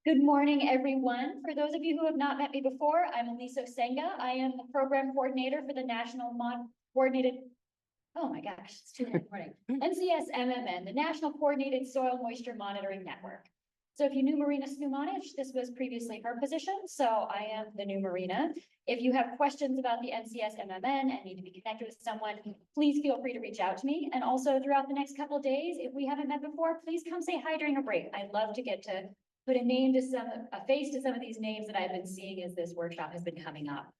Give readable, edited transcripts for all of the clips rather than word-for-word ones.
Good morning, everyone. For those of you who have not met me before, I'm Elise Osenga. I am the program coordinator for the National Coordinated, oh my gosh, it's too late morning, NCSMMN, the National Coordinated Soil Moisture Monitoring Network. So if you knew Marina Snumanich, this was previously her position, so I am the new Marina. If you have questions about the NCSMMN and need to be connected with someone, please feel free to reach out to me. And also throughout the next couple of days, if we haven't met before, please come say hi during a break. I'd love to get to put a face to some of these names that I've been seeing as this workshop has been coming up.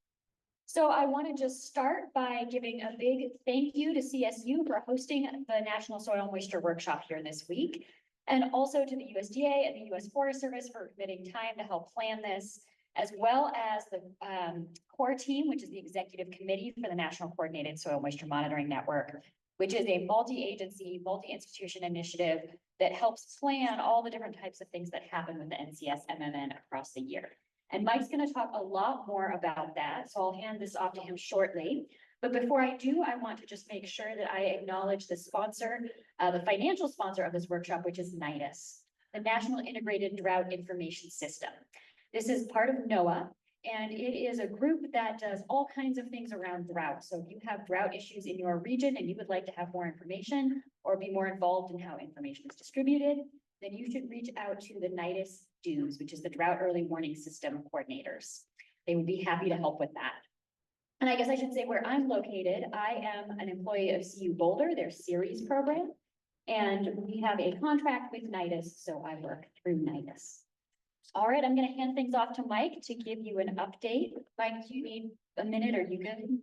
So I want to just start by giving a big thank you to CSU for hosting the National Soil Moisture Workshop here this week, and also to the USDA and the U.S. Forest Service for committing time to help plan this, as well as the core team, which is the executive committee for the National Coordinated Soil Moisture Monitoring Network, which is a multi-agency, multi-institution initiative that helps plan all the different types of things that happen with the NCSMMN across the year. And Mike's going to talk a lot more about that, so I'll hand this off to him shortly. But before I do, I want to just make sure that I acknowledge the sponsor, the financial sponsor of this workshop, which is NIDIS, the National Integrated Drought Information System. This is part of NOAA, and it is a group that does all kinds of things around drought. So if you have drought issues in your region and you would like to have more information or be more involved in how information is distributed, then you should reach out to the NIDIS DEWs, which is the Drought Early Warning System coordinators. They would be happy to help with that. And I guess I should say where I'm located, I am an employee of CU Boulder, their series program, and we have a contract with NIDIS, so I work through NIDIS. All right, I'm going to hand things off to Mike to give you an update. Mike, do you need a minute or you good?